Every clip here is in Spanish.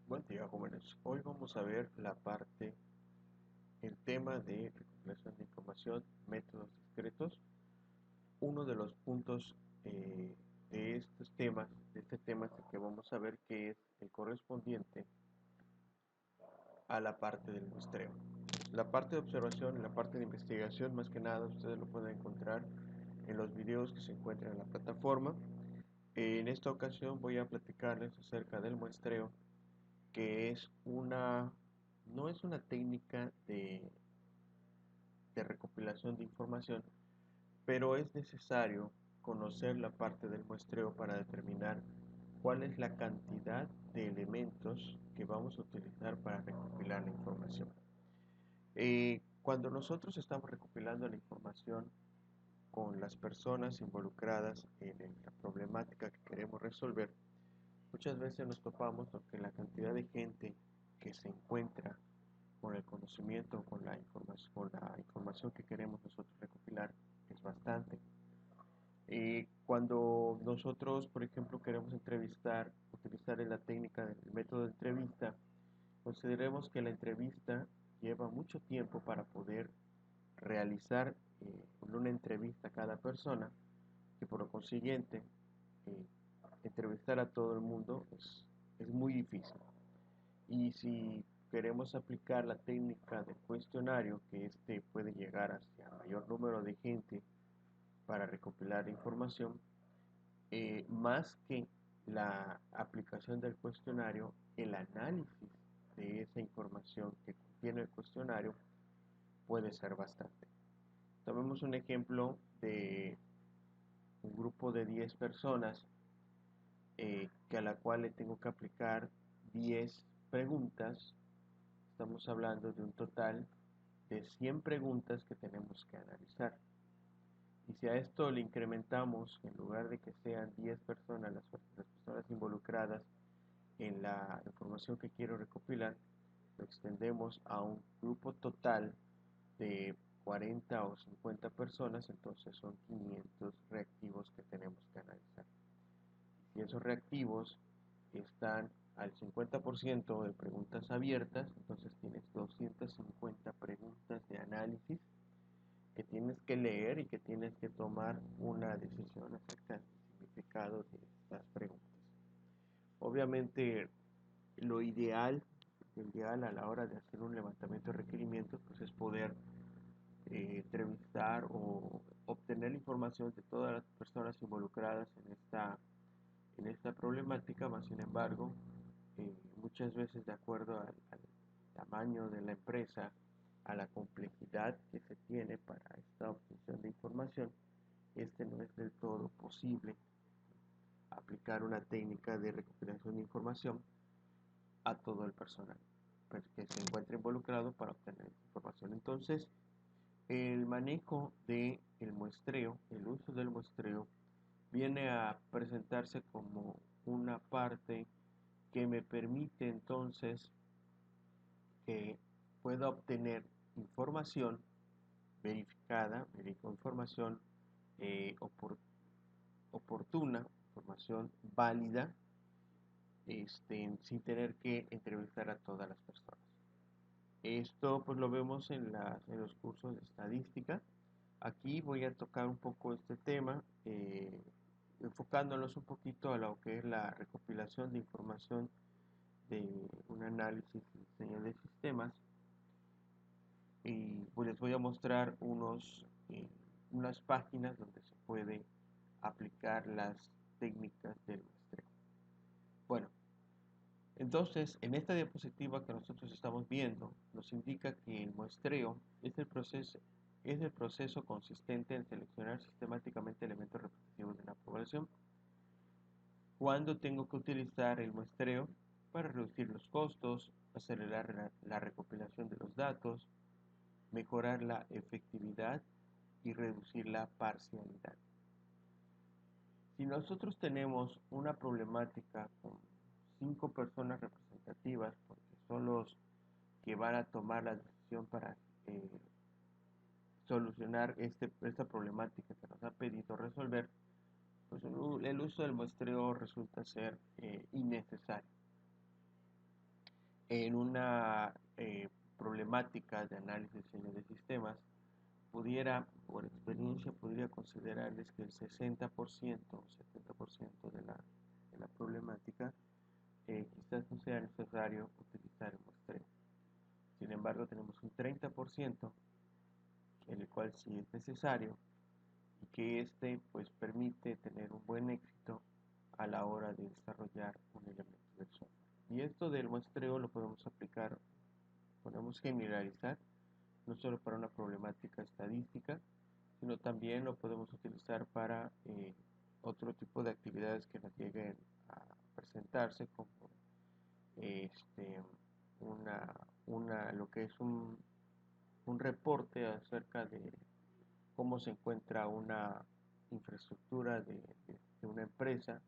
Buen día, jóvenes. Hoy vamos a ver el tema de recopilación de información, métodos discretos. Uno de los puntos de este tema es el que vamos a ver, que es el correspondiente a la parte del muestreo. La parte de observación y la parte de investigación, más que nada, ustedes lo pueden encontrar en los videos que se encuentran en la plataforma. En esta ocasión voy a platicarles acerca del muestreo, que no es una técnica de recopilación de información, pero es necesario conocer la parte del muestreo para determinar cuál es la cantidad de elementos que vamos a utilizar para recopilar la información. Cuando nosotros estamos recopilando la información con las personas involucradas en la problemática que queremos resolver, muchas veces nos topamos con que la cantidad de gente que se encuentra con el conocimiento, con la información que queremos nosotros recopilar es bastante. Cuando nosotros, por ejemplo, queremos utilizar la técnica del método de entrevista, consideremos que la entrevista lleva mucho tiempo para poder realizar una entrevista a cada persona, que por lo consiguiente, eh, entrevistar a todo el mundo es muy difícil. Y si queremos aplicar la técnica del cuestionario, que este puede llegar hacia mayor número de gente para recopilar información, más que la aplicación del cuestionario, el análisis de esa información que contiene el cuestionario puede ser bastante. Tomemos un ejemplo de un grupo de 10 personas, que a la cual le tengo que aplicar 10 preguntas. Estamos hablando de un total de 100 preguntas que tenemos que analizar. Y si a esto le incrementamos, en lugar de que sean 10 personas las personas involucradas en la información que quiero recopilar, lo extendemos a un grupo total de 40 o 50 personas, entonces son 500 reactivos que tenemos que analizar. Si esos reactivos están al 50% de preguntas abiertas, entonces tienes 250 preguntas de análisis que tienes que leer y que tienes que tomar una decisión acerca del significado de estas preguntas. Obviamente, lo ideal a la hora de hacer un levantamiento de requerimientos, pues es poder entrevistar o obtener la información de todas las personas involucradas en esta problemática, más sin embargo, muchas veces de acuerdo al tamaño de la empresa, a la complejidad que se tiene para esta obtención de información, no es del todo posible aplicar una técnica de recopilación de información a todo el personal que se encuentra involucrado para obtener información. Entonces, el manejo del muestreo, el uso del muestreo, viene a presentarse como una parte que me permite entonces que pueda obtener información verificada, información opor- oportuna, información válida, sin tener que entrevistar a todas las personas. Esto pues lo vemos en los cursos de estadística. Aquí voy a tocar un poco este tema, enfocándonos un poquito a lo que es la recopilación de información de un análisis y diseño de sistemas. Y pues les voy a mostrar unas páginas donde se puede aplicar las técnicas del muestreo. Bueno, entonces en esta diapositiva que nosotros estamos viendo nos indica que el muestreo es el proceso consistente en seleccionar sistemáticamente elementos repetitivos de la población. Cuando tengo que utilizar el muestreo para reducir los costos, acelerar la recopilación de los datos, mejorar la efectividad y reducir la parcialidad. Si nosotros tenemos una problemática con 5 personas representativas, porque son los que van a tomar la decisión para eh, solucionar esta problemática que nos ha pedido resolver, pues el uso del muestreo resulta ser innecesario. en una problemática de análisis y diseño de sistemas, por experiencia, podría considerarles que el 60% o 70% de la problemática quizás no sea necesario utilizar el muestreo. Sin embargo, tenemos un 30% en el cual sí es necesario y que este pues permite tener un buen éxito a la hora de desarrollar un elemento del software. Y esto del muestreo lo podemos aplicar, podemos generalizar, no solo para una problemática estadística, sino también lo podemos utilizar para otro tipo de actividades que nos lleguen a presentarse, como este, lo que es un reporte acerca de cómo se encuentra una infraestructura de una empresa,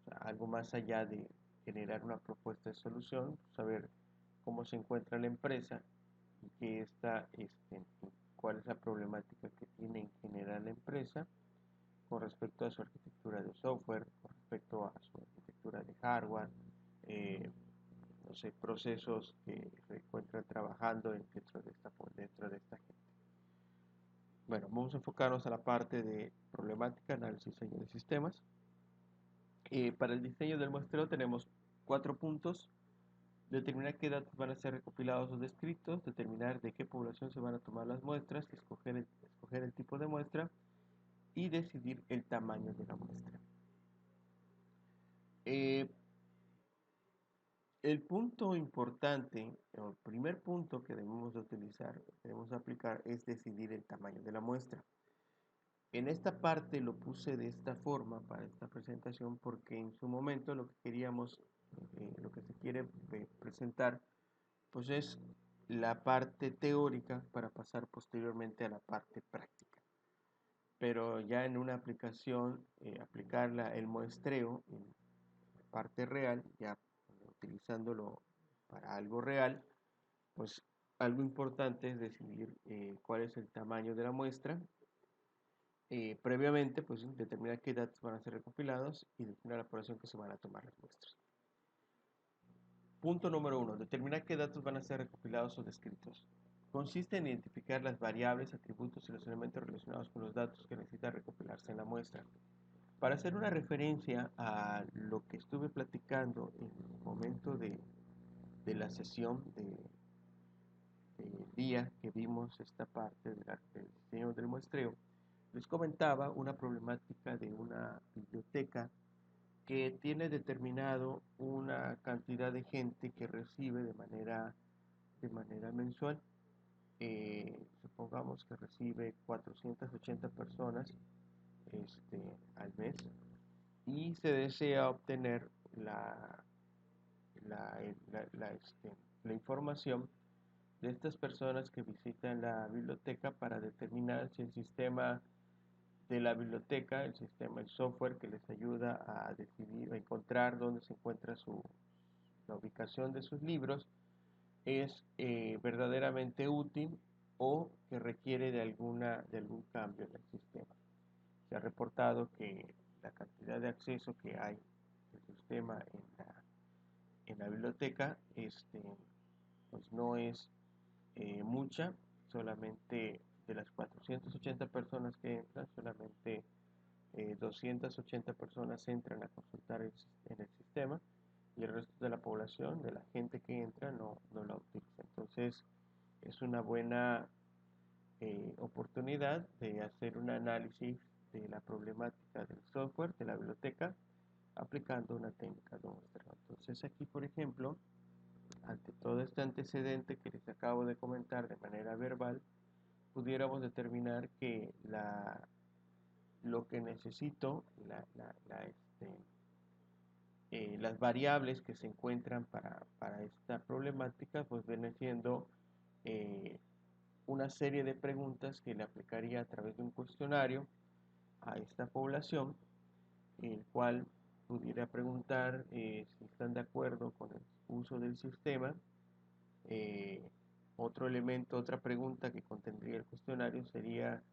o sea, algo más allá de generar una propuesta de solución, saber cómo se encuentra la empresa y qué está, cuál es la problemática que tiene en general la empresa con respecto a su arquitectura de software, con respecto a su arquitectura de hardware, eh, no sé, procesos que se encuentran trabajando dentro de esta gente. Bueno, vamos a enfocarnos a la parte de problemática, análisis y diseño de sistemas. Para el diseño del muestreo tenemos 4 puntos: determinar qué datos van a ser recopilados o descritos, determinar de qué población se van a tomar las muestras, escoger el tipo de muestra y decidir el tamaño de la muestra. Eh, el punto importante, o el primer punto que debemos de utilizar, debemos de aplicar, es decidir el tamaño de la muestra. En esta parte lo puse de esta forma para esta presentación porque en su momento lo que queríamos, lo que se quiere presentar, pues es la parte teórica para pasar posteriormente a la parte práctica. Pero ya en una aplicación, aplicar el muestreo en la parte real, ya utilizándolo para algo real, pues algo importante es decidir cuál es el tamaño de la muestra. Previamente, pues determinar qué datos van a ser recopilados y determinar la población que se van a tomar las muestras. Punto número 1. Determinar qué datos van a ser recopilados o descritos. Consiste en identificar las variables, atributos y los elementos relacionados con los datos que necesita recopilarse en la muestra. Para hacer una referencia a lo que estuve platicando en el momento de la sesión de día que vimos esta parte del diseño del muestreo, les comentaba una problemática de una biblioteca que tiene determinado una cantidad de gente que recibe de manera mensual. Supongamos que recibe 480 personas al mes y se desea obtener la, la, la, este, la información de estas personas que visitan la biblioteca para determinar si el sistema de la biblioteca, el software que les ayuda a decidir, a encontrar dónde se encuentra la ubicación de sus libros, es verdaderamente útil o que requiere de algún cambio en el sistema. Se ha reportado que la cantidad de acceso que hay del sistema en la biblioteca pues no es mucha, solamente de las 480 personas que entran, solamente 280 personas entran a consultar en el sistema y el resto de la población, de la gente que entra, no la utiliza. Entonces, es una buena oportunidad de hacer un análisis de la problemática del software, de la biblioteca, aplicando una técnica de muestreo. Entonces, aquí, por ejemplo, ante todo este antecedente que les acabo de comentar de manera verbal, pudiéramos determinar que lo que necesito, las variables que se encuentran para esta problemática, pues vienen siendo eh, una serie de preguntas que le aplicaría a través de un cuestionario a esta población, el cual pudiera preguntar si están de acuerdo con el uso del sistema. Eh, Otro elemento, otra pregunta que contendría el cuestionario sería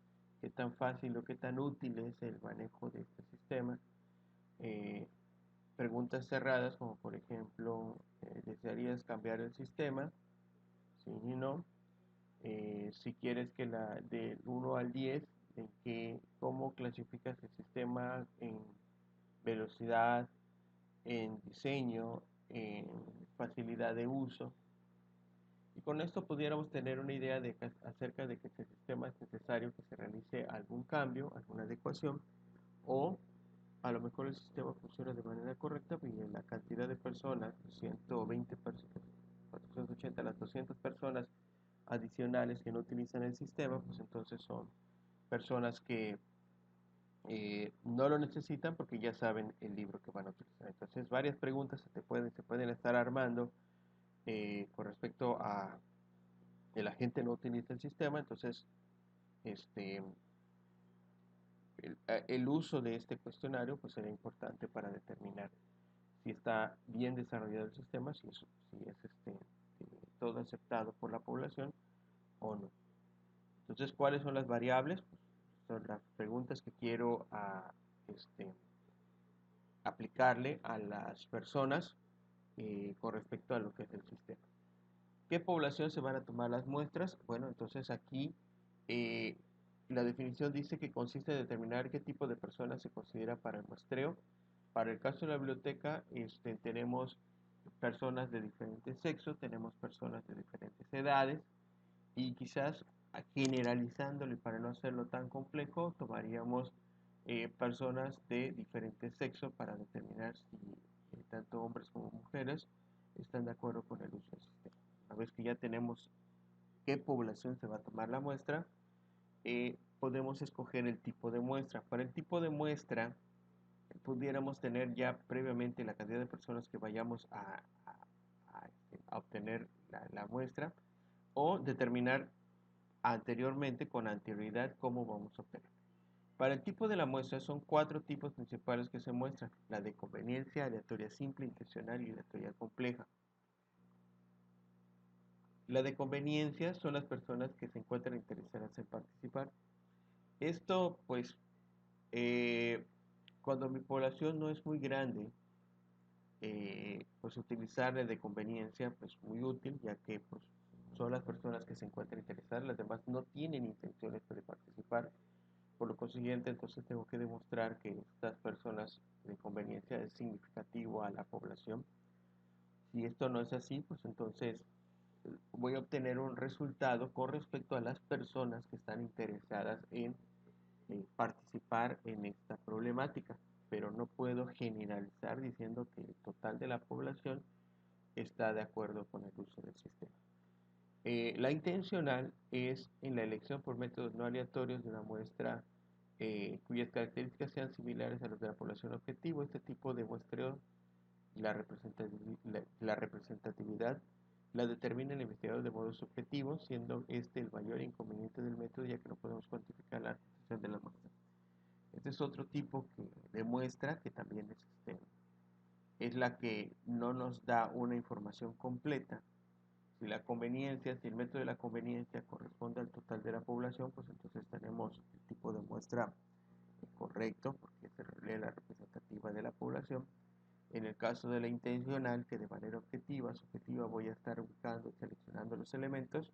qué tan fácil o qué tan útil es el manejo de este sistema. Preguntas cerradas como por ejemplo, desearías cambiar el sistema, sí y no. Si quieres que del 1 al 10, cómo clasificas el sistema en velocidad, en diseño, en facilidad de uso. Y con esto pudiéramos tener una idea acerca de que si el sistema es necesario que se realice algún cambio, alguna adecuación, o a lo mejor el sistema funciona de manera correcta y la cantidad de personas, 120 personas, 480, las 200 personas adicionales que no utilizan el sistema, pues entonces son personas que no lo necesitan porque ya saben el libro que van a utilizar. Entonces varias preguntas se pueden estar armando con respecto a que la gente no utiliza el sistema. Entonces este, el uso de este cuestionario pues será importante para determinar si está bien desarrollado el sistema, si es todo aceptado por la población o no. Entonces, ¿cuáles son las variables? Pues, son las preguntas que quiero aplicarle a las personas con respecto a lo que es el sistema. ¿Qué población se van a tomar las muestras? Bueno, entonces aquí eh, la definición dice que consiste en determinar qué tipo de personas se considera para el muestreo. Para el caso de la biblioteca, tenemos personas de diferentes sexos, tenemos personas de diferentes edades y quizás generalizándolo y para no hacerlo tan complejo, tomaríamos personas de diferentes sexos para determinar si tanto hombres como mujeres están de acuerdo con el uso del sistema. Una vez que ya tenemos qué población se va a tomar la muestra, podemos escoger el tipo de muestra. Para el tipo de muestra, pudiéramos tener ya previamente la cantidad de personas que vayamos a obtener la muestra o determinar anteriormente con anterioridad cómo vamos a obtener. Para el tipo de la muestra son 4 tipos principales que se muestran: la de conveniencia, aleatoria simple, intencional y aleatoria compleja. La de conveniencia son las personas que se encuentran interesadas en participar. Esto, pues, cuando mi población no es muy grande, pues utilizar la de conveniencia, pues muy útil, ya que pues, son las personas que se encuentran interesadas, las demás no tienen intenciones de participar. Por lo consiguiente, entonces tengo que demostrar que estas personas de conveniencia es significativo a la población. Si esto no es así, pues entonces voy a obtener un resultado con respecto a las personas que están interesadas en participar en esta problemática, pero no puedo generalizar diciendo que el total de la población está de acuerdo con el uso del sistema. La intencional es en la elección por métodos no aleatorios de una muestra cuyas características sean similares a las de la población objetivo. Este tipo de muestreo, la representatividad la determina el investigador de modo subjetivo, siendo este el mayor inconveniente del método, ya que no podemos cuantificar la representación de la muestra. Este es otro tipo de muestra que también es la que no nos da una información completa. Si el método de la conveniencia corresponde al total de la población, pues entonces tenemos el tipo de muestra correcto, porque se refleja la representativa de la población. En el caso de la intencional, que de manera subjetiva voy a estar buscando y seleccionando los elementos,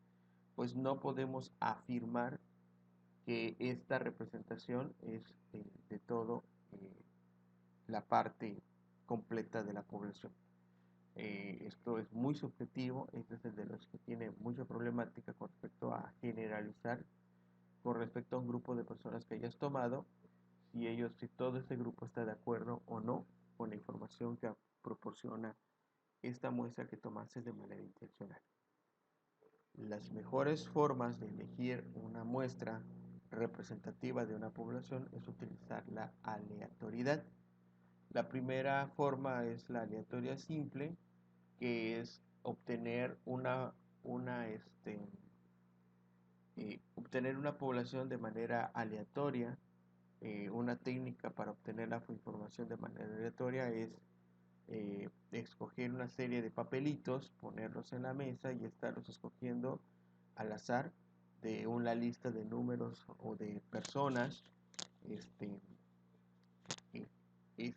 pues no podemos afirmar que esta representación es de todo la parte completa de la población. Esto es muy subjetivo, este es el de los que tiene mucha problemática con respecto a generalizar con respecto a un grupo de personas que hayas tomado, si todo este grupo está de acuerdo o no con la información que proporciona esta muestra que tomaste de manera intencional. Las mejores formas de elegir una muestra representativa de una población es utilizar la aleatoriedad. La primera forma es la aleatoria simple, que es obtener una población de manera aleatoria. Una técnica para obtener la información de manera aleatoria es escoger una serie de papelitos, ponerlos en la mesa y estarlos escogiendo al azar de una lista de números o de personas, este, eh, es-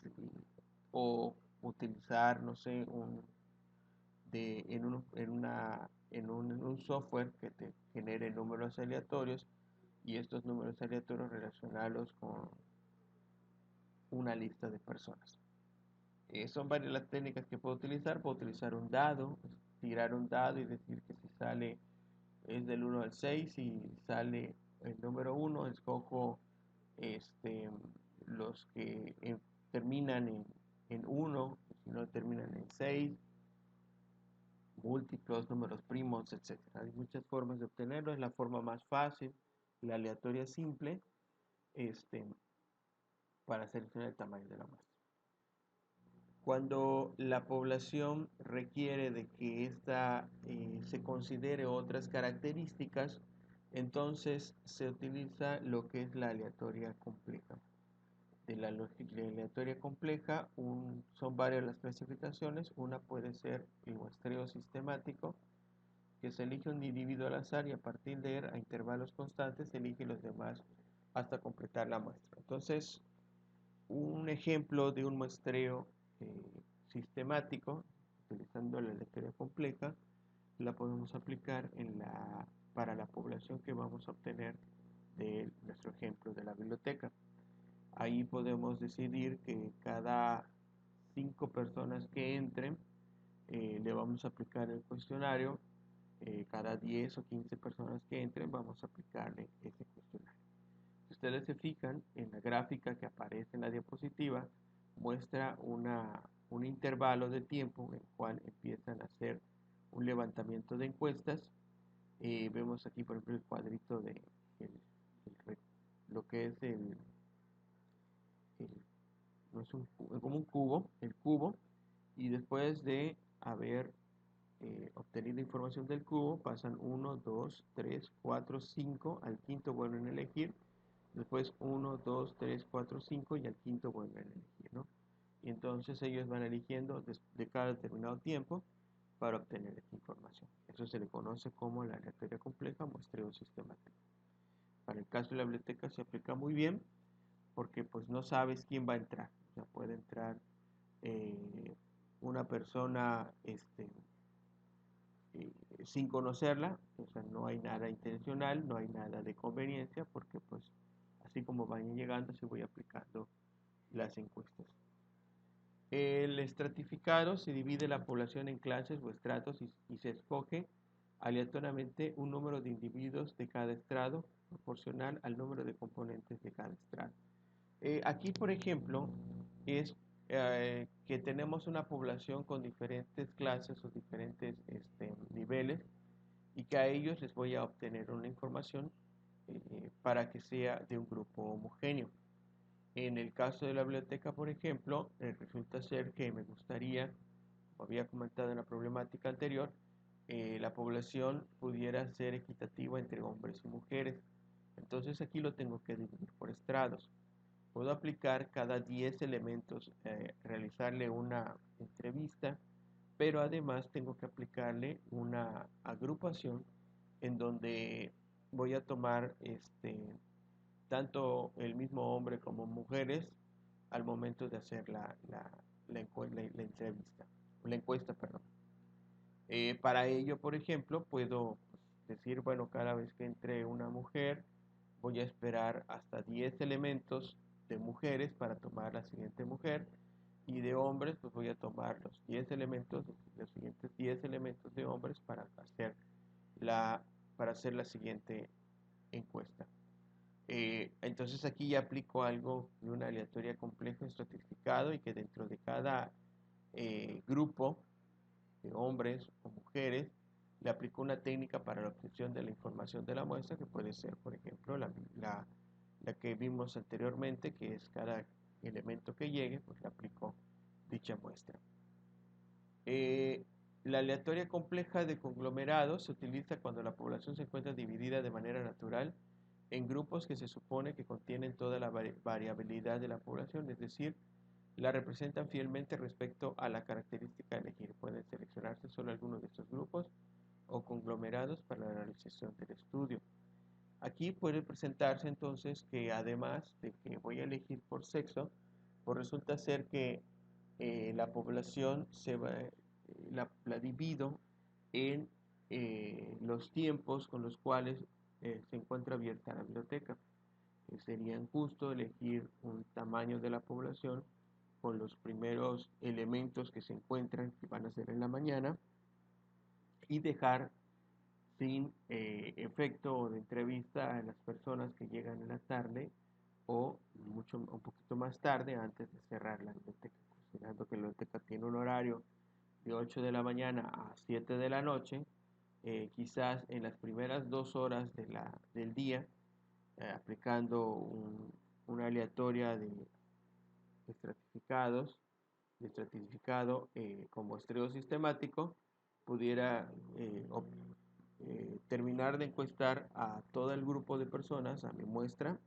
o utilizar, no sé, en un software que te genere números aleatorios y estos números aleatorios relacionarlos con una lista de personas. Son varias las técnicas que puedo utilizar. Puedo utilizar un dado, tirar un dado y decir que si sale es del 1 al 6 y sale el número 1, escojo este, los que terminan en 1, si no terminan en 6, múltiplos, números primos, etcétera. Hay muchas formas de obtenerlo, es la forma más fácil, la aleatoria simple, este, para seleccionar el tamaño de la muestra. Cuando la población requiere de que ésta se considere otras características, entonces se utiliza lo que es la aleatoria compleja. De la lógica aleatoria compleja son varias las clasificaciones. Una puede ser el muestreo sistemático, que se elige un individuo al azar y a partir de él, a intervalos constantes, se elige los demás hasta completar la muestra. Entonces, un ejemplo de un muestreo sistemático, utilizando la aleatoria compleja, la podemos aplicar para la población que vamos a obtener de nuestro ejemplo de la biblioteca. Ahí podemos decidir que cada 5 personas que entren, le vamos a aplicar el cuestionario. Cada 10 o 15 personas que entren, vamos a aplicarle ese cuestionario. Si ustedes se fijan en la gráfica que aparece en la diapositiva, muestra un intervalo de tiempo en el cual empiezan a hacer un levantamiento de encuestas. Vemos aquí, por ejemplo, el cuadrito de lo que es no es como un cubo, el cubo, y después de haber obtenido información del cubo, pasan 1, 2, 3, 4, 5, al quinto vuelven a elegir, después 1, 2, 3, 4, 5 y al quinto vuelven a elegir, ¿no? Y entonces ellos van eligiendo de cada determinado tiempo para obtener esta información. Eso se le conoce como la aleatoria compleja, muestreo sistemático. Para el caso de la biblioteca se aplica muy bien porque pues no sabes quién va a entrar. O sea, puede entrar una persona sin conocerla, o sea, no hay nada intencional, no hay nada de conveniencia, porque pues así como vayan llegando se voy aplicando las encuestas. El estratificado se divide la población en clases o estratos y se escoge aleatoriamente un número de individuos de cada estrado proporcional al número de componentes de cada estrado. Aquí, por ejemplo, es que tenemos una población con diferentes clases o diferentes niveles y que a ellos les voy a obtener una información para que sea de un grupo homogéneo. En el caso de la biblioteca, por ejemplo, resulta ser que me gustaría, como había comentado en la problemática anterior, la población pudiera ser equitativa entre hombres y mujeres. Entonces aquí lo tengo que dividir por estrados. Puedo aplicar cada 10 elementos, realizarle una entrevista, pero además tengo que aplicarle una agrupación en donde voy a tomar tanto el mismo hombre como mujeres al momento de hacer la entrevista, la encuesta, perdón. Para ello, por ejemplo, puedo decir, bueno, cada vez que entre una mujer, voy a esperar hasta 10 elementos de mujeres para tomar la siguiente mujer, y de hombres, pues voy a tomar los 10 elementos, los siguientes 10 elementos de hombres la, para hacer la siguiente encuesta. Entonces aquí ya aplico algo de una aleatoria compleja estratificado y que dentro de cada grupo de hombres o mujeres le aplico una técnica para la obtención de la información de la muestra que puede ser, por ejemplo, la que vimos anteriormente, que es cada elemento que llegue, pues le aplico dicha muestra. La aleatoria compleja de conglomerados se utiliza cuando la población se encuentra dividida de manera natural en grupos que se supone que contienen toda la variabilidad de la población, es decir, la representan fielmente respecto a la característica a elegir. Pueden seleccionarse solo algunos de estos grupos o conglomerados para la realización del estudio. Aquí puede presentarse entonces que además de que voy a elegir por sexo, pues resulta ser que la población la divido en los tiempos con los cuales se encuentra abierta la biblioteca. Sería justo elegir un tamaño de la población con los primeros elementos que se encuentran, que van a ser en la mañana, y dejar sin efecto de entrevista a las personas que llegan en la tarde o un poquito más tarde antes de cerrar la biblioteca, considerando que la biblioteca tiene un horario de 8 de la mañana a 7 de la noche. Quizás en las primeras 2 horas del día, aplicando una aleatoria de estratificados, de estratificado con muestreo sistemático, pudiera terminar de encuestar a todo el grupo de personas, a mi muestra,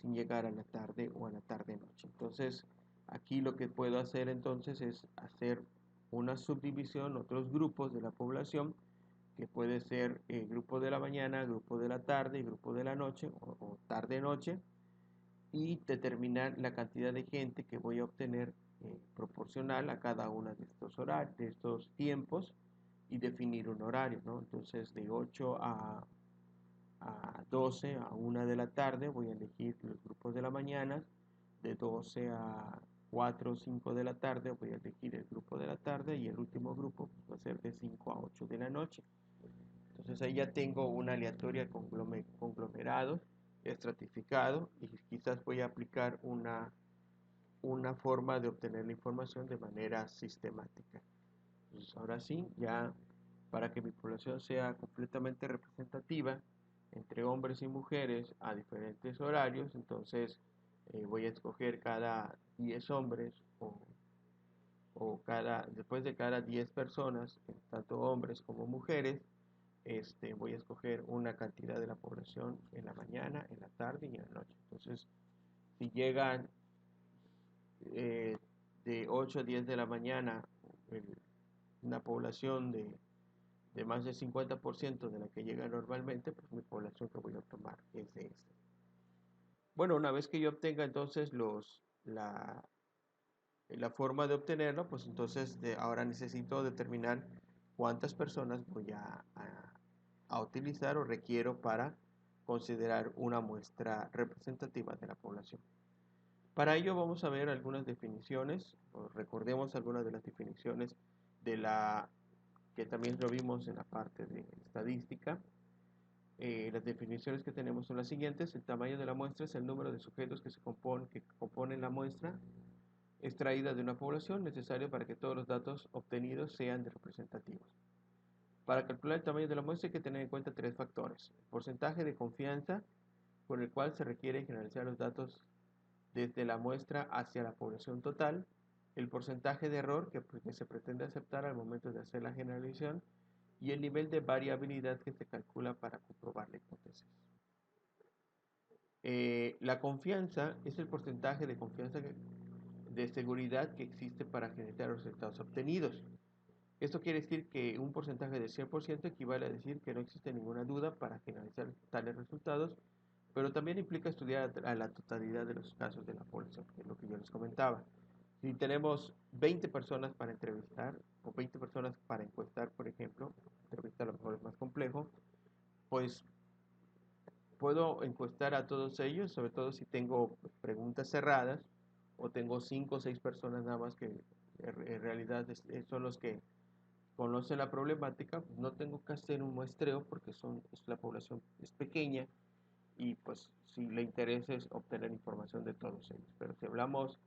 sin llegar a la tarde o a la tarde-noche. Entonces, aquí lo que puedo hacer entonces es hacer una subdivisión, otros grupos de la población, que puede ser grupo de la mañana, grupo de la tarde, grupo de la noche o tarde-noche, y determinar la cantidad de gente que voy a obtener proporcional a cada uno de estos horarios, de estos tiempos, y definir un horario, ¿no? Entonces, de 8 a 12, a 1 de la tarde, voy a elegir los grupos de la mañana. De 12 a 4 o 5 de la tarde, voy a elegir el grupo de la tarde. Y el último grupo va a ser de 5 a 8 de la noche. Entonces ahí ya tengo una aleatoria conglomerado, estratificado, y quizás voy a aplicar una forma de obtener la información de manera sistemática. Entonces ahora sí, ya para que mi población sea completamente representativa entre hombres y mujeres a diferentes horarios, entonces voy a escoger cada 10 hombres después de cada 10 personas, tanto hombres como mujeres, voy a escoger una cantidad de la población en la mañana, en la tarde y en la noche. Entonces, si llegan de 8 a 10 de la mañana una población de más del 50% de la que llega normalmente, pues mi población que voy a tomar es de esta. Bueno, una vez que yo obtenga entonces la forma de obtenerlo, pues entonces ahora necesito determinar cuántas personas voy a utilizar o requiero para considerar una muestra representativa de la población. Para ello vamos a ver algunas definiciones, recordemos algunas de las definiciones que también lo vimos en la parte de estadística. Las definiciones que tenemos son las siguientes: el tamaño de la muestra es el número de sujetos que componen la muestra extraída de una población necesario para que todos los datos obtenidos sean representativos. Para calcular el tamaño de la muestra hay que tener en cuenta tres factores: el porcentaje de confianza con el cual se requiere generalizar los datos desde la muestra hacia la población total, el porcentaje de error que se pretende aceptar al momento de hacer la generalización, y el nivel de variabilidad que se calcula para comprobar la hipótesis. La confianza es el porcentaje de confianza de seguridad que existe para generar los resultados obtenidos. Esto quiere decir que un porcentaje de 100% equivale a decir que no existe ninguna duda para generalizar tales resultados, pero también implica estudiar a la totalidad de los casos de la población, que es lo que yo les comentaba. Si tenemos 20 personas para entrevistar o 20 personas para encuestar, por ejemplo, entrevistar a lo mejor es más complejo, pues puedo encuestar a todos ellos, sobre todo si tengo preguntas cerradas o tengo 5 o 6 personas nada más que en realidad son los que conocen la problemática. No tengo que hacer un muestreo porque la población es pequeña y pues si le interesa es obtener información de todos ellos. Pero si hablamos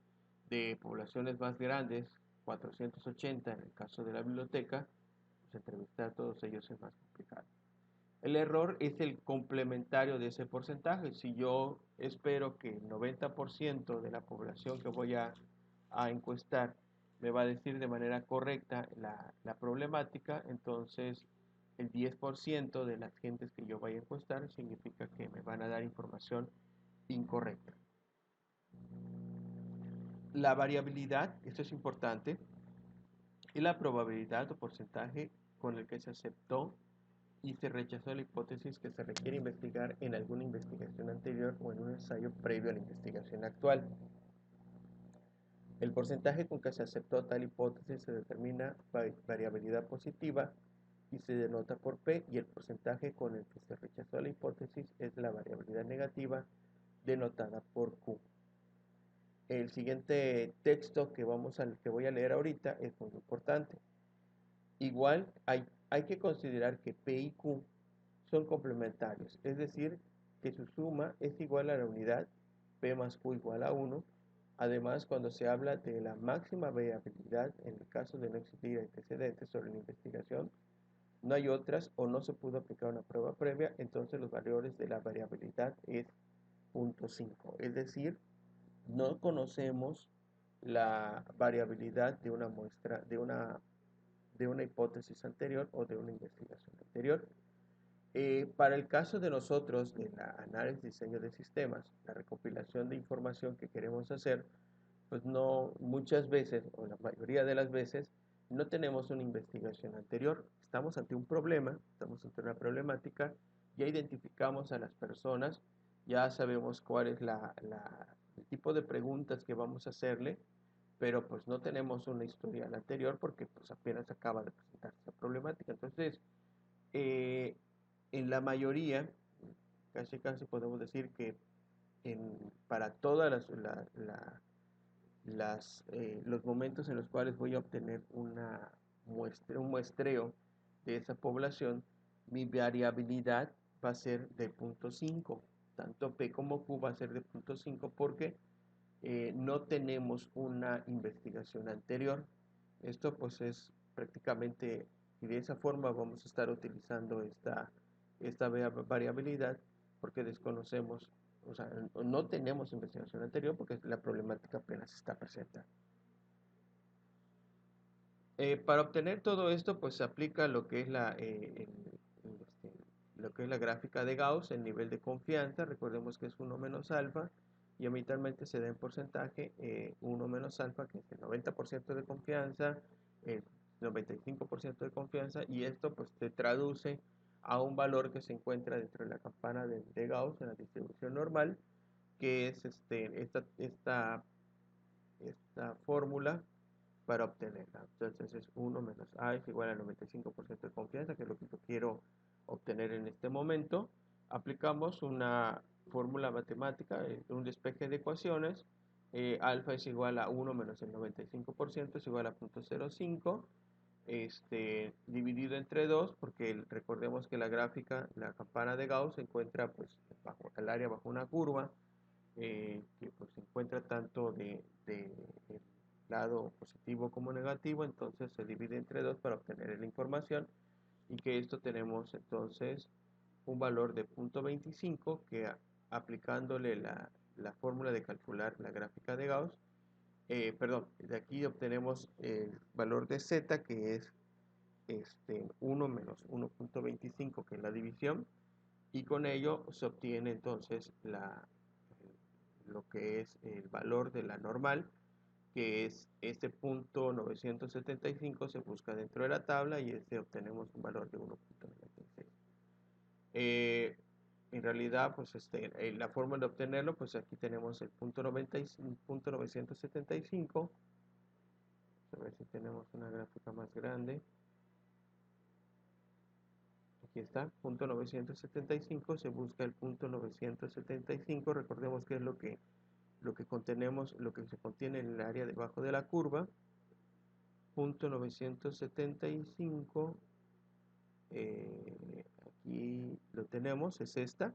de poblaciones más grandes, 480 en el caso de la biblioteca, pues entrevistar a todos ellos es más complicado. El error es el complementario de ese porcentaje. Si yo espero que el 90% de la población que voy a encuestar me va a decir de manera correcta la problemática, entonces el 10% de las gentes que yo vaya a encuestar significa que me van a dar información incorrecta. La variabilidad, esto es importante, es la probabilidad o porcentaje con el que se aceptó y se rechazó la hipótesis que se requiere investigar en alguna investigación anterior o en un ensayo previo a la investigación actual. El porcentaje con que se aceptó tal hipótesis se determina variabilidad positiva y se denota por P, y el porcentaje con el que se rechazó la hipótesis es la variabilidad negativa denotada por Q. El siguiente texto que voy a leer ahorita es muy importante. Igual hay que considerar que P y Q son complementarios, es decir, que su suma es igual a la unidad P más Q igual a 1. Además, cuando se habla de la máxima variabilidad, en el caso de no existir antecedentes sobre la investigación, no hay otras o no se pudo aplicar una prueba previa, entonces los valores de la variabilidad es 0.5. Es decir, no conocemos la variabilidad de una muestra, de una hipótesis anterior o de una investigación anterior. Para el caso de nosotros, de la análisis y diseño de sistemas, la recopilación de información que queremos hacer, pues no, muchas veces, o la mayoría de las veces, no tenemos una investigación anterior. Estamos ante un problema, estamos ante una problemática, ya identificamos a las personas, ya sabemos cuál es el tipo de preguntas que vamos a hacerle, pero pues no tenemos una historial anterior porque pues apenas acaba de presentarse esa problemática. Entonces, eh, en la mayoría, casi podemos decir que para todas los momentos en los cuales voy a obtener un muestreo de esa población, mi variabilidad va a ser de 0.5. Tanto P como Q va a ser de 0.5 porque no tenemos una investigación anterior. Esto pues es prácticamente, y de esa forma vamos a estar utilizando esta variabilidad porque desconocemos, o sea, no tenemos investigación anterior porque la problemática apenas está presente. Para obtener todo esto, pues se aplica lo que es lo que es la gráfica de Gauss, el nivel de confianza. Recordemos que es 1 menos alfa, y habitualmente se da en porcentaje 1 menos alfa, que es el 90% de confianza, el 95% de confianza, y esto pues se traduce a un valor que se encuentra dentro de la campana de Gauss en la distribución normal, que es esta fórmula para obtenerla. Entonces es 1 menos A es igual a 95% de confianza, que es lo que yo quiero obtener en este momento. Aplicamos una fórmula matemática, un despeje de ecuaciones. Alfa es igual a 1 menos el 95%, es igual a 0.05, dividido entre 2, porque recordemos que la gráfica, la campana de Gauss, se encuentra pues bajo el área bajo una curva, que pues, se encuentra tanto de el lado positivo como negativo. Entonces se divide entre 2 para obtener la información, y que esto tenemos entonces un valor de 0.25 que aplicándole la fórmula de calcular la gráfica de Gauss, perdón, de aquí obtenemos el valor de z, que es 1 menos 1.25, que es la división, y con ello se obtiene entonces lo que es el valor de la normal, que es este punto 975. Se busca dentro de la tabla y obtenemos un valor de 1.96. En realidad, pues la forma de obtenerlo, pues aquí tenemos el punto 975. A ver si tenemos una gráfica más grande. Aquí está, punto 975. Se busca el punto 975. Recordemos que es lo que contenemos, lo que se contiene en el área debajo de la curva. Punto 975, aquí lo tenemos, es esta,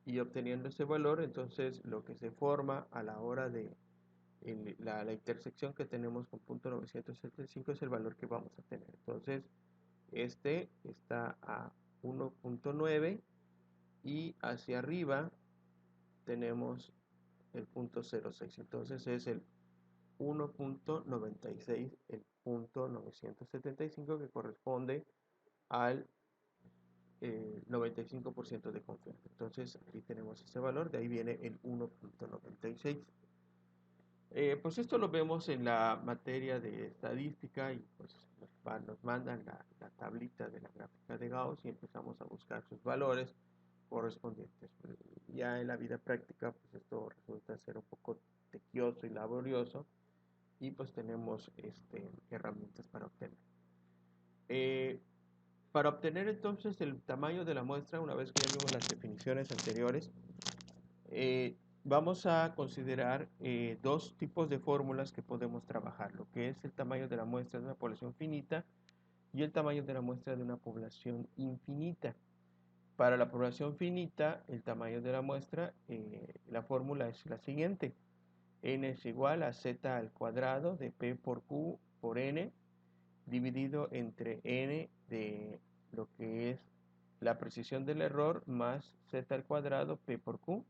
y obteniendo ese valor, entonces lo que se forma a la hora de la intersección que tenemos con punto 975 es el valor que vamos a tener. Entonces este está a 1.9, y hacia arriba tenemos el punto 0.6, entonces es el 1.96, el punto 975, que corresponde al 95% de confianza. Entonces aquí tenemos ese valor, de ahí viene el 1.96. Pues esto lo vemos en la materia de estadística, y pues nos mandan la tablita de la gráfica de Gauss y empezamos a buscar sus valores correspondientes. Ya en la vida práctica, pues esto resulta ser un poco tequioso y laborioso, y pues tenemos herramientas para obtener. Eh, para obtener entonces el tamaño de la muestra, una vez que ya vimos las definiciones anteriores, vamos a considerar dos tipos de fórmulas que podemos trabajar, lo que es el tamaño de la muestra de una población finita y el tamaño de la muestra de una población infinita. Para la población finita, el tamaño de la muestra, la fórmula es la siguiente. N es igual a z al cuadrado de P por Q por N dividido entre N de lo que es la precisión del error más z al cuadrado P por Q,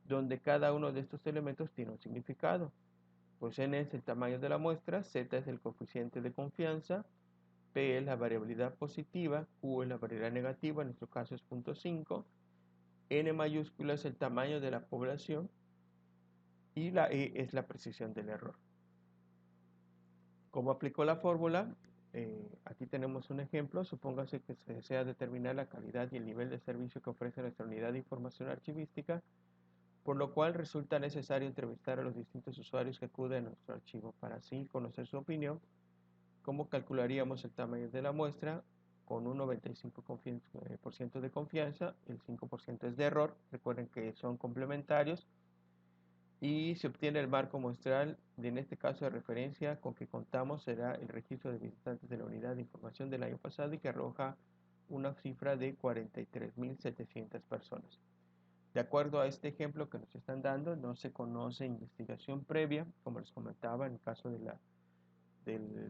donde cada uno de estos elementos tiene un significado. Pues N es el tamaño de la muestra, Z es el coeficiente de confianza, P es la variabilidad positiva, Q es la variabilidad negativa, en nuestro caso es 0.5, N mayúscula es el tamaño de la población y la E es la precisión del error. ¿Cómo aplico la fórmula? Aquí tenemos un ejemplo. Supóngase que se desea determinar la calidad y el nivel de servicio que ofrece nuestra unidad de información archivística, por lo cual resulta necesario entrevistar a los distintos usuarios que acuden a nuestro archivo para así conocer su opinión. ¿Cómo calcularíamos el tamaño de la muestra? Con un 95% de confianza, el 5% es de error, recuerden que son complementarios, y se obtiene el marco muestral, en este caso de referencia con que contamos será el registro de visitantes de la unidad de información del año pasado y que arroja una cifra de 43.700 personas. De acuerdo a este ejemplo que nos están dando, no se conoce investigación previa, como les comentaba, en el caso del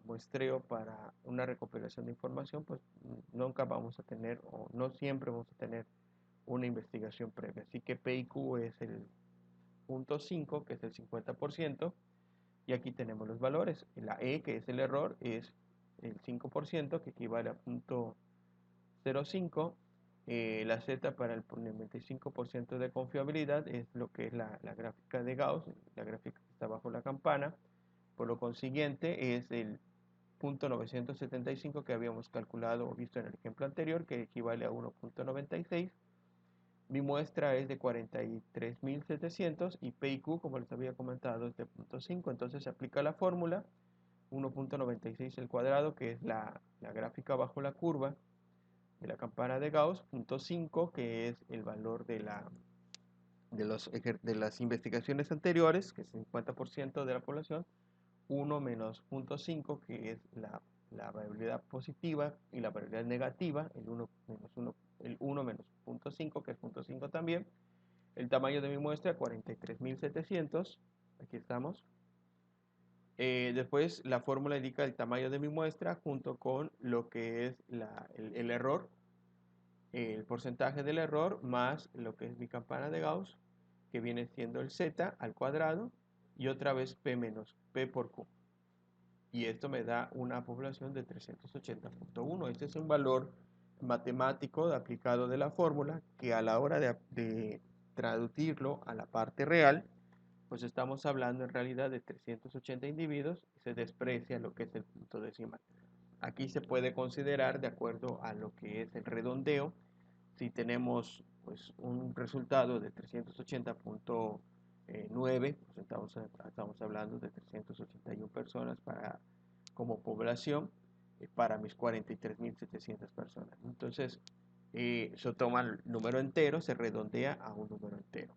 muestreo para una recopilación de información, pues nunca vamos a tener o no siempre vamos a tener una investigación previa. Así que P y Q es el 0.5, que es el 50%, y aquí tenemos los valores. La E, que es el error, es el 5%, que equivale a 0.05. La Z para el 95% de confiabilidad es lo que es la gráfica de Gauss, la gráfica que está bajo la campana. Por lo consiguiente es el 0.975 que habíamos calculado o visto en el ejemplo anterior, que equivale a 1.96. Mi muestra es de 43.700 y P y Q, como les había comentado, es de 0.5. Entonces se aplica la fórmula 1.96 al cuadrado, que es la gráfica bajo la curva de la campana de Gauss, 0.5, que es el valor de las investigaciones anteriores, que es el 50% de la población, 1 menos 0.5, que es la variabilidad positiva, y la variabilidad negativa, el 1 menos 1, el 1 menos 0.5, que es 0.5 también. El tamaño de mi muestra, 43.700. Aquí estamos. Después la fórmula indica el tamaño de mi muestra junto con lo que es el error, el porcentaje del error más lo que es mi campana de Gauss, que viene siendo el z al cuadrado, y otra vez P menos P por Q. Y esto me da una población de 380.1. Este es un valor matemático aplicado de la fórmula que a la hora de traducirlo a la parte real, pues estamos hablando en realidad de 380 individuos y se desprecia lo que es el punto decimal. Aquí se puede considerar, de acuerdo a lo que es el redondeo, si tenemos pues un resultado de 380.9, pues estamos hablando de 381 personas como población para mis 43.700 personas. Entonces, se toma el número entero, se redondea a un número entero.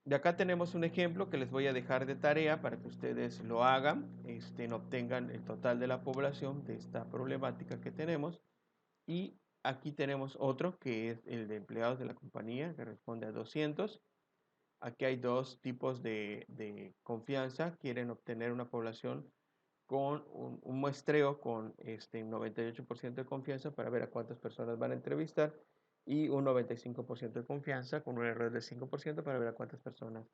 De acá tenemos un ejemplo que les voy a dejar de tarea para que ustedes lo hagan, obtengan el total de la población de esta problemática que tenemos. Y aquí tenemos otro que es el de empleados de la compañía, que responde a 200. Aquí hay dos tipos de confianza. Quieren obtener una población con un muestreo con 98% de confianza para ver a cuántas personas van a entrevistar, y un 95% de confianza con un error de 5% para ver a cuántas personas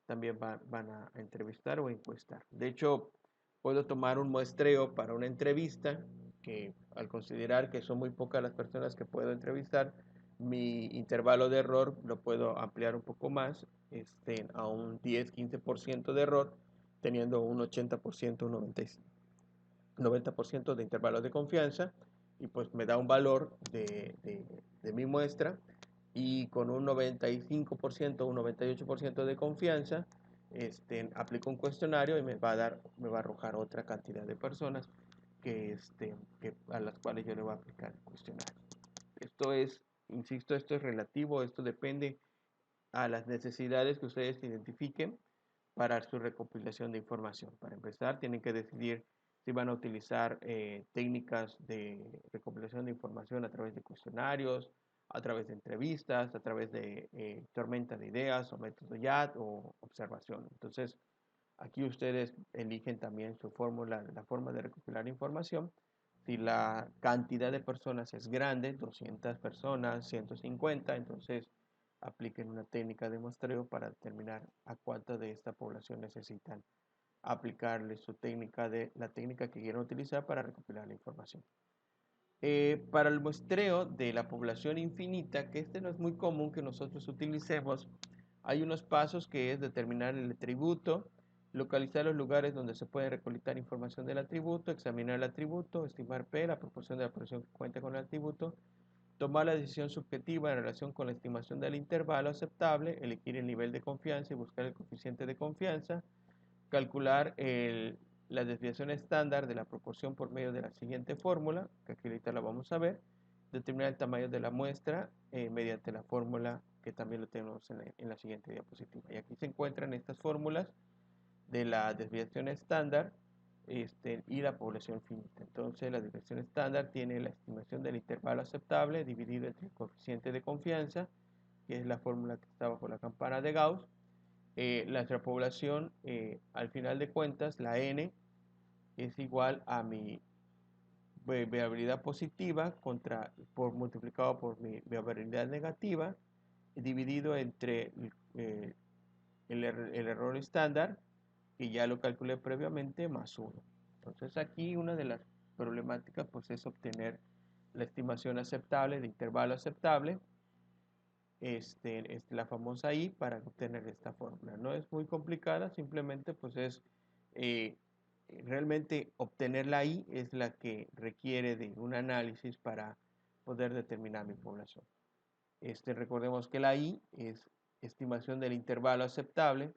también van a entrevistar o encuestar. De hecho, puedo tomar un muestreo para una entrevista que, al considerar que son muy pocas las personas que puedo entrevistar, mi intervalo de error lo puedo ampliar un poco más, a un 10-15% de error, teniendo un 80%, un 90% de intervalo de confianza, y pues me da un valor de mi muestra, y con un 95%, un 98% de confianza, aplico un cuestionario y me va a arrojar otra cantidad de personas a las cuales yo le voy a aplicar el cuestionario. Esto es, insisto, esto es relativo, esto depende a las necesidades que ustedes identifiquen para su recopilación de información. Para empezar, tienen que decidir si van a utilizar técnicas de recopilación de información a través de cuestionarios, a través de entrevistas, a través de tormenta de ideas o método YAT o observación. Entonces, aquí ustedes eligen también su fórmula, la forma de recopilar información. Si la cantidad de personas es grande, 200 personas, 150, entonces apliquen una técnica de muestreo para determinar a cuánta de esta población necesitan aplicarle la técnica que quieran utilizar para recopilar la información. Para el muestreo de la población infinita, que este no es muy común que nosotros utilicemos, hay unos pasos que es determinar el atributo, localizar los lugares donde se puede recolectar información del atributo, examinar el atributo, estimar P, la proporción de la población que cuenta con el atributo, tomar la decisión subjetiva en relación con la estimación del intervalo aceptable, elegir el nivel de confianza y buscar el coeficiente de confianza, calcular la desviación estándar de la proporción por medio de la siguiente fórmula, que aquí ahorita la vamos a ver, determinar el tamaño de la muestra mediante la fórmula que también lo tenemos en la siguiente diapositiva. Y aquí se encuentran estas fórmulas de la desviación estándar y la población finita. Entonces, la desviación estándar tiene la estimación del intervalo aceptable dividido entre el coeficiente de confianza, que es la fórmula que está bajo la campana de Gauss. Nuestra población, al final de cuentas, la n es igual a mi variabilidad positiva multiplicado por mi variabilidad negativa, dividido entre el error estándar, que ya lo calculé previamente, más 1. Entonces aquí una de las problemáticas pues es obtener la estimación aceptable de intervalo aceptable, la famosa I, para obtener esta fórmula. No es muy complicada, simplemente pues es eh, realmente obtener la I es la que requiere de un análisis para poder determinar mi población. Recordemos que la I es estimación del intervalo aceptable.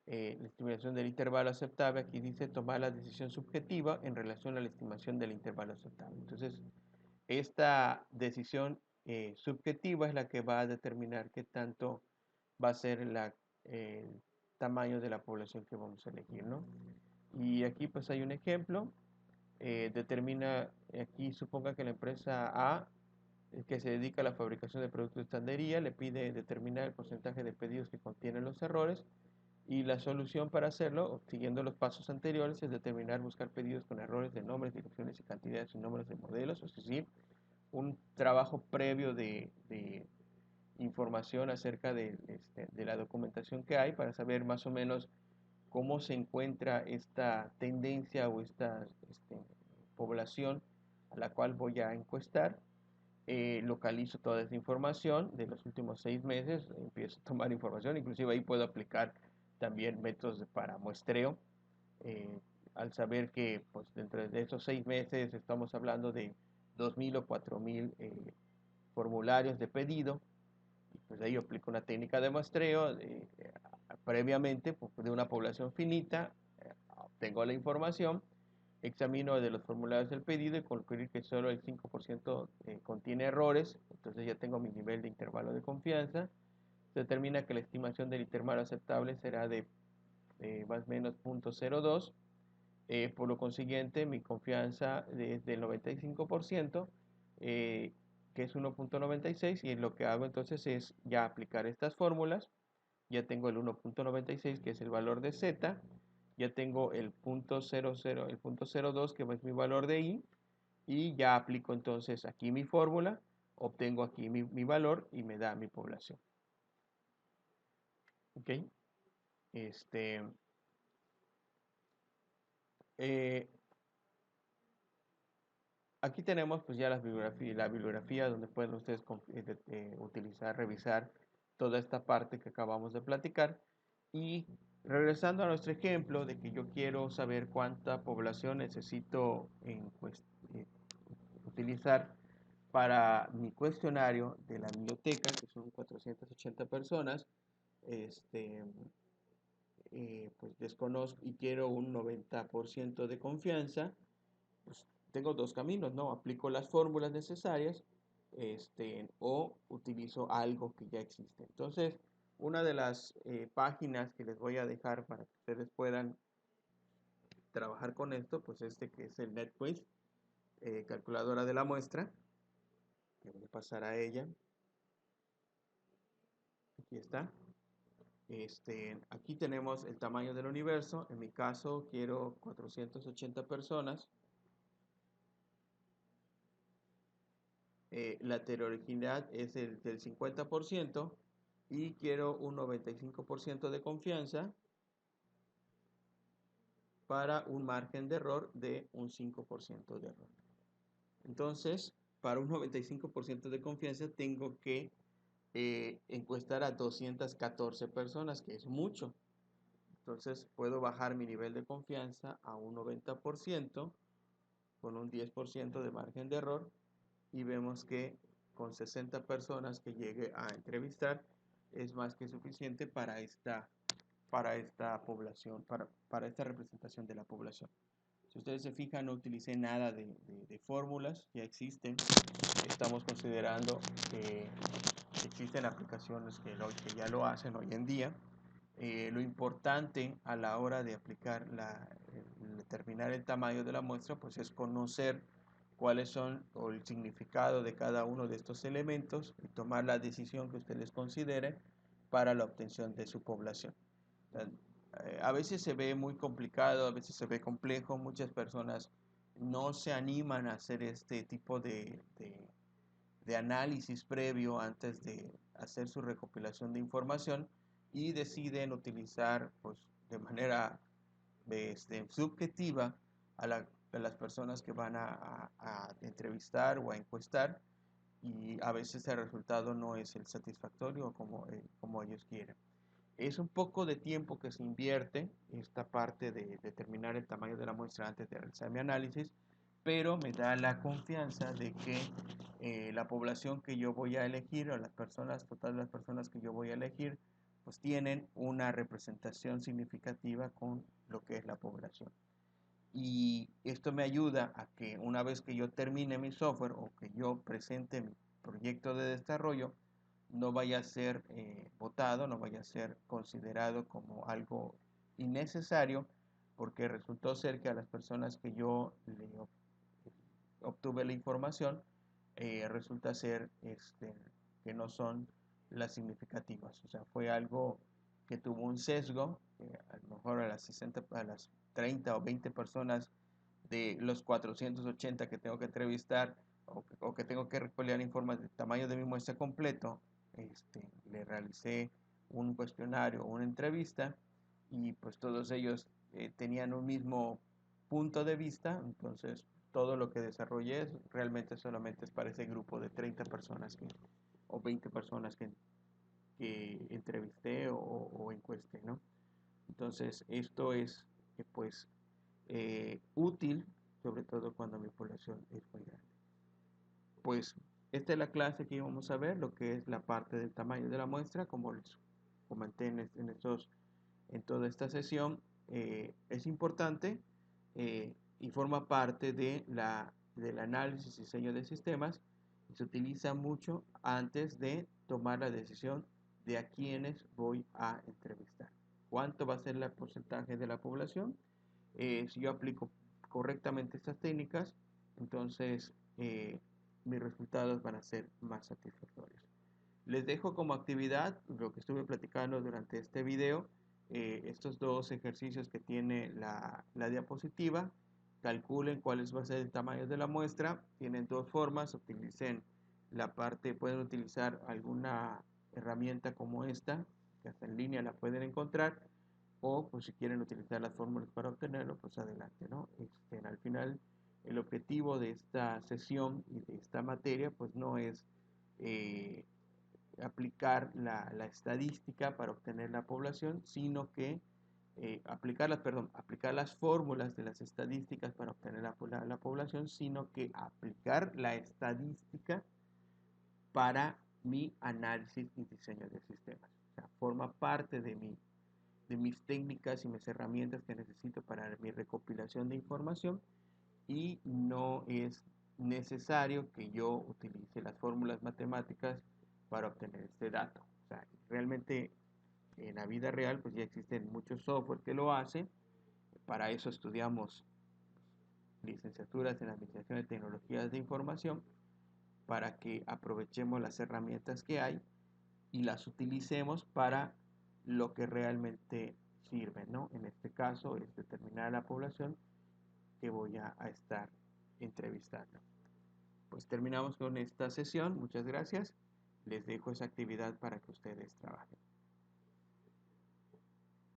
La estimación del intervalo aceptable, aquí dice tomar la decisión subjetiva en relación a la estimación del intervalo aceptable. Entonces, esta decisión subjetiva es la que va a determinar qué tanto va a ser el tamaño de la población que vamos a elegir, ¿no? Y aquí pues hay un ejemplo, aquí suponga que la empresa A, que se dedica a la fabricación de productos de estantería, le pide determinar el porcentaje de pedidos que contienen los errores, y la solución para hacerlo, siguiendo los pasos anteriores, es determinar, buscar pedidos con errores de nombres, direcciones y cantidades y números de modelos, es decir, un trabajo previo de información acerca de la documentación que hay para saber más o menos cómo se encuentra esta tendencia o esta población a la cual voy a encuestar. Localizo toda esa información de los últimos 6 meses, empiezo a tomar información, inclusive ahí puedo aplicar también métodos para muestreo, eh, al saber que pues, dentro de esos 6 meses estamos hablando de 2.000 o 4.000 formularios de pedido, y pues ahí yo aplico una técnica de muestreo previamente pues, de una población finita, obtengo la información, examino de los formularios del pedido y concluir que solo el 5% contiene errores, entonces ya tengo mi nivel de intervalo de confianza. Se determina que la estimación del intervalo aceptable será de más o menos 0.02. Por lo consiguiente, mi confianza es del 95%, que es 1.96, y lo que hago entonces es ya aplicar estas fórmulas. Ya tengo el 1.96, que es el valor de Z, ya tengo el punto 00, el punto 02, que es mi valor de I, y ya aplico entonces aquí mi fórmula, obtengo aquí mi valor y me da mi población. ¿Ok? Este, eh, Aquí tenemos pues ya la bibliografía donde pueden ustedes utilizar, revisar toda esta parte que acabamos de platicar. Y regresando a nuestro ejemplo de que yo quiero saber cuánta población necesito utilizar para mi cuestionario de la biblioteca, que son 480 personas, este, pues desconozco y quiero un 90% de confianza, pues tengo dos caminos, ¿no? Aplico las fórmulas necesarias, o utilizo algo que ya existe. Entonces, una de las páginas que les voy a dejar para que ustedes puedan trabajar con esto, pues que es el NetQuest, calculadora de la muestra. Voy a pasar a ella. Aquí está. Aquí tenemos el tamaño del universo. En mi caso quiero 480 personas. La heterogeneidad es del 50% y quiero un 95% de confianza para un margen de error de un 5% de error. Entonces, para un 95% de confianza tengo que encuestar a 214 personas, que es mucho. Entonces, puedo bajar mi nivel de confianza a un 90% con un 10% de margen de error y vemos que con 60 personas que llegue a entrevistar es más que suficiente para esta población, para esta representación de la población. Si ustedes se fijan, no utilicé nada de fórmulas, ya existen. Estamos considerando que existen aplicaciones que ya lo hacen hoy en día. Lo importante a la hora de aplicar determinar el tamaño de la muestra, pues es conocer cuáles son o el significado de cada uno de estos elementos y tomar la decisión que ustedes consideren para la obtención de su población. A veces se ve muy complicado, a veces se ve complejo, muchas personas no se animan a hacer este tipo de análisis previo antes de hacer su recopilación de información y deciden utilizar pues, de manera subjetiva a las personas que van a entrevistar o a encuestar y a veces el resultado no es el satisfactorio como ellos quieren. Es un poco de tiempo que se invierte esta parte de determinar el tamaño de la muestra antes de realizar mi análisis, pero me da la confianza de que la población que yo voy a elegir o las personas, todas las personas que yo voy a elegir, pues tienen una representación significativa con lo que es la población. Y esto me ayuda a que una vez que yo termine mi software o que yo presente mi proyecto de desarrollo, no vaya a ser votado, no vaya a ser considerado como algo innecesario, porque resultó ser que a las personas que yo le obtuve la información, resulta ser que no son las significativas. O sea, fue algo que tuvo un sesgo, a lo mejor a las 30 o 20 personas de los 480 que tengo que entrevistar o que tengo que recopilar informes del tamaño de mi muestra completo, le realicé un cuestionario o una entrevista y pues todos ellos tenían un mismo punto de vista, entonces todo lo que desarrollé realmente solamente es para ese grupo de 30 personas o 20 personas que entrevisté o encuesté, ¿no? Entonces esto es pues útil, sobre todo cuando mi población es muy grande. Pues esta es la clase que íbamos a ver, lo que es la parte del tamaño de la muestra, como les comenté en toda esta sesión, es importante y forma parte del análisis y diseño de sistemas y se utiliza mucho antes de tomar la decisión de a quiénes voy a entrevistar. ¿Cuánto va a ser el porcentaje de la población? Si yo aplico correctamente estas técnicas, entonces mis resultados van a ser más satisfactorios. Les dejo como actividad lo que estuve platicando durante este video, estos dos ejercicios que tiene la diapositiva. Calculen cuál va a ser el tamaño de la muestra. Tienen dos formas, utilicen pueden utilizar alguna herramienta como esta, que hasta en línea la pueden encontrar, o pues si quieren utilizar las fórmulas para obtenerlo, pues adelante, ¿no? Al final, el objetivo de esta sesión y de esta materia, pues no es aplicar la estadística para obtener la población, sino que aplicar las fórmulas de las estadísticas para obtener la población, sino que aplicar la estadística para mi análisis y diseño de sistemas. O sea, forma parte de de mis técnicas y mis herramientas que necesito para mi recopilación de información, y no es necesario que yo utilice las fórmulas matemáticas para obtener este dato. O sea, realmente en la vida real pues ya existen muchos software que lo hacen. Para eso estudiamos licenciaturas en Administración de Tecnologías de Información, para que aprovechemos las herramientas que hay y las utilicemos para lo que realmente sirve, ¿no? En este caso es determinar a la población que voy a estar entrevistando. Pues terminamos con esta sesión. Muchas gracias. Les dejo esa actividad para que ustedes trabajen.